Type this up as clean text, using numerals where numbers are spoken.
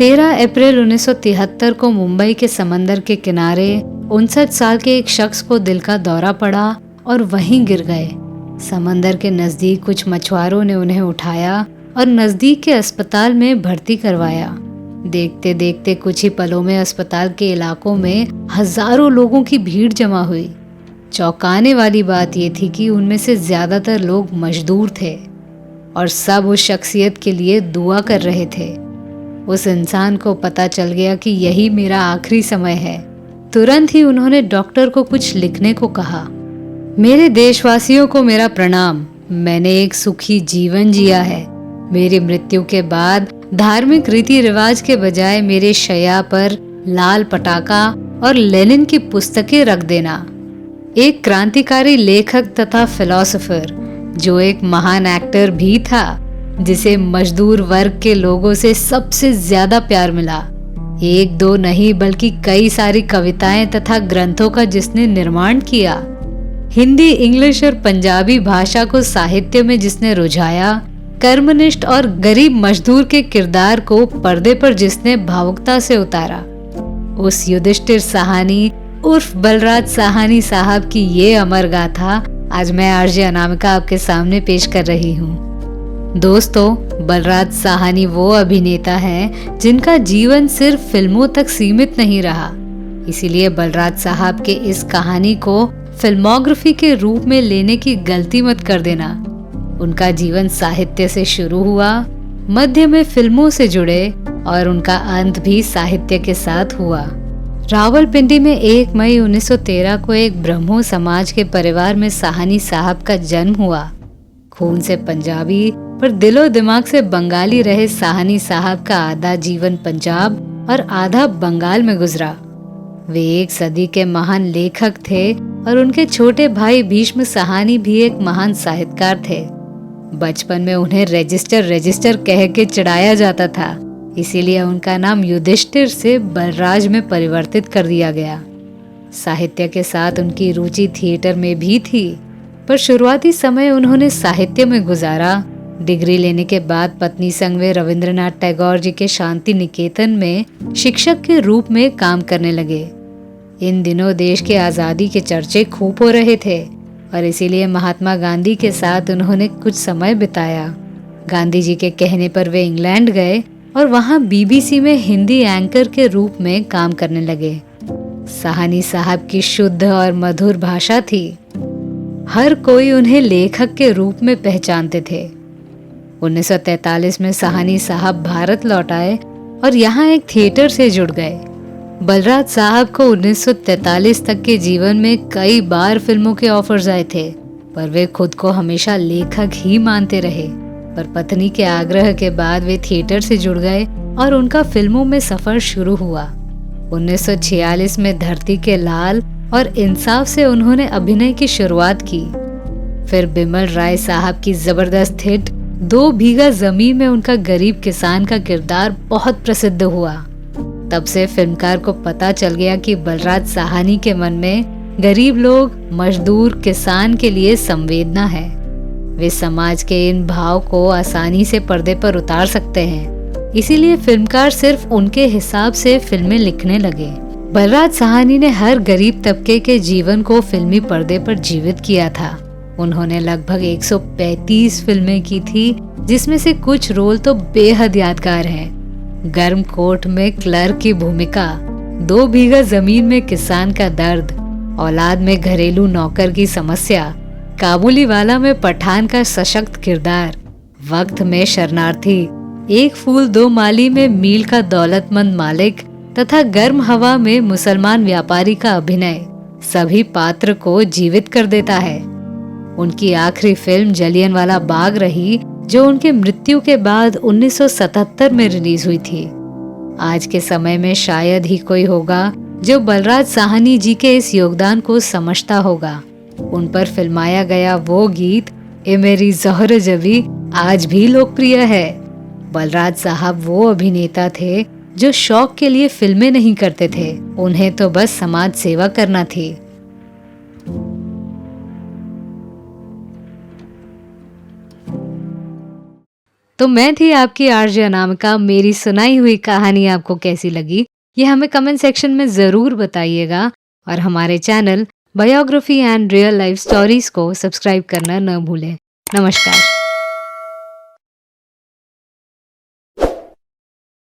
13 अप्रैल 1973 को मुंबई के समंदर के किनारे 59 साल के एक शख्स को दिल का दौरा पड़ा और वहीं गिर गए। समंदर के नजदीक कुछ मछुआरों ने उन्हें उठाया और नजदीक के अस्पताल में भर्ती करवाया। देखते देखते कुछ ही पलों में अस्पताल के इलाकों में हजारों लोगों की भीड़ जमा हुई। चौंकाने वाली बात यह थी कि उनमें से ज्यादातर लोग मजदूर थे और सब उस शख्सियत के लिए दुआ कर रहे थे। उस इंसान को पता चल गया कि यही मेरा आखिरी समय है। तुरंत ही उन्होंने डॉक्टर को कुछ लिखने को कहा। मेरे देशवासियों को मेरा प्रणाम। मैंने एक सुखी जीवन जिया है। मेरी मृत्यु के बाद धार्मिक रीति रिवाज के बजाय मेरे शैया पर लाल पटाखा और लेनिन की पुस्तकें रख देना। एक क्रांतिकारी लेखक तथा फिलोसोफर जो एक महान एक्टर भी था, जिसे मजदूर वर्ग के लोगों से सबसे ज्यादा प्यार मिला। एक दो नहीं बल्कि कई सारी कविताएं तथा ग्रंथों का जिसने निर्माण किया। हिंदी, इंग्लिश और पंजाबी भाषा को साहित्य में जिसने रुझाया। कर्मनिष्ठ और गरीब मजदूर के किरदार को पर्दे पर जिसने भावुकता से उतारा। उस युधिष्ठिर साहनी उर्फ बलराज साहनी साहब की ये अमर गाथा आज मैं आरजे अनामिका आपके सामने पेश कर रही हूँ। दोस्तों, बलराज साहनी वो अभिनेता हैं जिनका जीवन सिर्फ फिल्मों तक सीमित नहीं रहा। इसीलिए बलराज साहब के इस कहानी को फिल्मोग्राफी के रूप में लेने की गलती मत कर देना। उनका जीवन साहित्य से शुरू हुआ, मध्य में फिल्मों से जुड़े और उनका अंत भी साहित्य के साथ हुआ। रावलपिंडी में 1 मई 1913 को एक ब्रह्मो समाज के परिवार में साहनी साहब का जन्म हुआ। खून से पंजाबी पर दिलो दिमाग से बंगाली रहे साहनी साहब का आधा जीवन पंजाब और आधा बंगाल में गुजरा। वे एक सदी के महान लेखक थे और उनके छोटे भाई भीष्म साहनी भी एक महान साहित्यकार थे। बचपन में उन्हें रजिस्टर कह के चिढ़ाया जाता था, इसीलिए उनका नाम युधिष्ठिर से बलराज में परिवर्तित कर दिया गया। साहित्य के साथ उनकी रुचि थिएटर में भी थी, पर शुरुआती समय उन्होंने साहित्य में गुजारा। डिग्री लेने के बाद पत्नी संग वे रविंद्रनाथ टैगोर जी के शांति निकेतन में शिक्षक के रूप में काम करने लगे। इन दिनों देश के आज़ादी के चर्चे खूब हो रहे थे और इसीलिए महात्मा गांधी के साथ उन्होंने कुछ समय बिताया। गांधी जी के कहने पर वे इंग्लैंड गए और वहां बीबीसी में हिंदी एंकर के रूप में काम करने लगे। साहनी साहब की शुद्ध और मधुर भाषा थी। हर कोई उन्हें लेखक के रूप में पहचानते थे। 1943 में साहनी साहब भारत लौट आए और यहाँ एक थिएटर से जुड़ गए। बलराज साहब को 1943 तक के जीवन में कई बार फिल्मों के ऑफर्स आए थे, पर वे खुद को हमेशा लेखक ही मानते रहे। पर पत्नी के आग्रह के बाद वे थिएटर से जुड़ गए और उनका फिल्मों में सफर शुरू हुआ। 1946 में धरती के लाल और इंसाफ से उन्होंने अभिनय की शुरुआत की। फिर बिमल राय साहब की जबरदस्त हिट 2 बीघा जमीन में उनका गरीब किसान का किरदार बहुत प्रसिद्ध हुआ। तब से फिल्मकार को पता चल गया कि बलराज साहनी के मन में गरीब लोग, मजदूर, किसान के लिए संवेदना है। वे समाज के इन भाव को आसानी से पर्दे पर उतार सकते हैं। इसीलिए फिल्मकार सिर्फ उनके हिसाब से फिल्में लिखने लगे। बलराज साहनी ने हर गरीब तबके के जीवन को फिल्मी पर्दे पर जीवित किया था। उन्होंने लगभग 135 फिल्में की थी, जिसमें से कुछ रोल तो बेहद यादगार हैं। गर्म कोट में क्लर्क की भूमिका, 2 बीघा जमीन में किसान का दर्द, औलाद में घरेलू नौकर की समस्या, काबुली वाला में पठान का सशक्त किरदार, वक्त में शरणार्थी, एक फूल दो माली में मील का दौलतमंद मालिक तथा गर्म हवा में मुसलमान व्यापारी का अभिनय सभी पात्र को जीवित कर देता है। उनकी आखिरी फिल्म जलियनवाला बाग रही, जो उनके मृत्यु के बाद 1977 में रिलीज हुई थी। आज के समय में शायद ही कोई होगा जो बलराज साहनी जी के इस योगदान को समझता होगा। उन पर फिल्माया गया वो गीत ए मेरी ज़ोहर जबी आज भी लोकप्रिय है। बलराज साहब वो अभिनेता थे जो शौक के लिए फिल्में नहीं करते थे, उन्हें तो बस समाज सेवा करना थी। तो मैं थी आपकी आरजे अनामिका। मेरी सुनाई हुई कहानी आपको कैसी लगी, ये हमें कमेंट सेक्शन में ज़रूर बताइएगा और हमारे channel biography and real life stories को सब्सक्राइब करना न भूलें। नमस्कार।